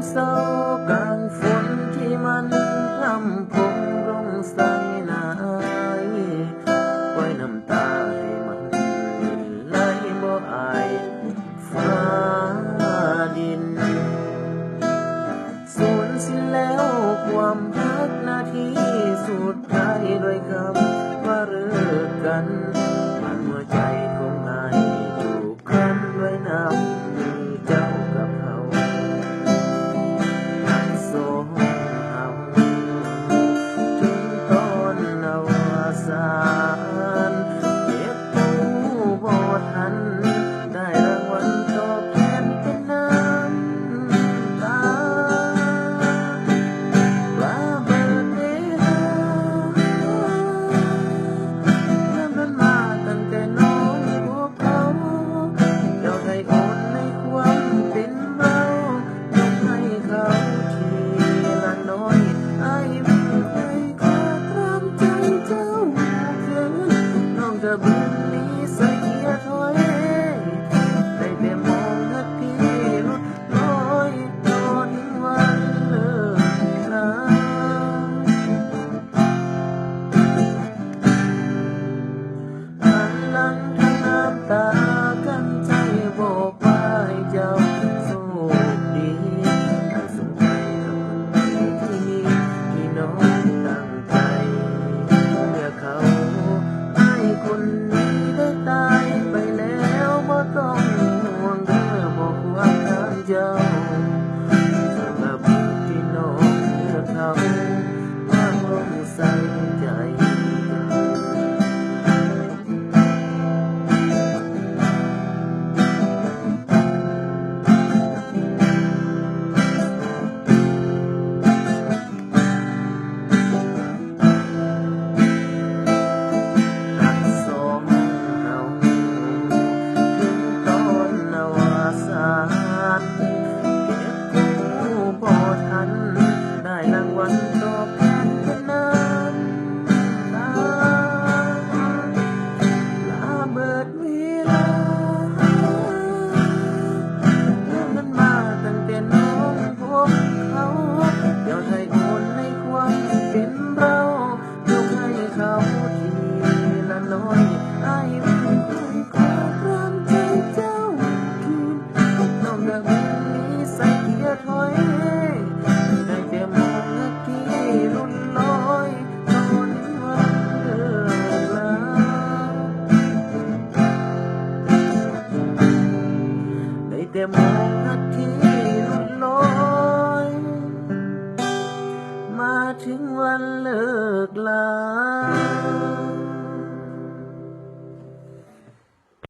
เศร้ากลางฝนที่มันพรำพงลงใส่หน้าไว้น้ำตาให้มันไหลบ่อายฟ้าดินสูญสิ้นแล้วความรักนาทีสุดท้ายด้วยคำว่าเลิกกันมันหัวใจของอายอยู่คันด้วยน้ำมือเจ้ากับเขาโซเฮาถึงตอนอวสานเก็บผู้บ่ทันได้รางวัลตอบแทนเป็นน้ำตาว่าเบิดเวลาน้ำนั้นมาตั้งแต่น้องพบเขาเจ้าได้โอนในความเป็นเรายกให้เขาทีละน้อยไอ้ไม่เคยขอตามใจเจ้าเกินน้องจะบืนนี้ใส่เกียร์ถอยได้แต่มองนักพี่ลดลอยจนวันเลิกลาหันหลังทั้งน้ำตากันใจบอกว่าให้เจ้าโชคดีให้สมใจกับคนที่น้องตั้งใจเมื่อเขาให้คนนี้ได้ตายไปแล้วบ่ต้องห่วงเด้อบอกว่าทางเจ้าสำหรับที่น้องเลือกเขาว่าลงใส่ใจรักสองเฮาถึงตอนอวสานเก็บกู้บ่ทันได้รางวัลตอบแทนเป็นน้ำตาลาเบิดเวลาเรื่องนั้นมาตั้งแต่น้องพบเขาเดี๋ยวไทยโอนในความเป็นเรายกให้เขาทีละน้อยไอ้ไม่เคยขอตามใจเจ้าคืนน้องดังนี้ใส่เกียร์ถอยได้แต่มองนาทีลุ่นลอยตอนวันเลิกลาได้แต่มองนาทีลุ่นลอยมาถึงวันเลิกลา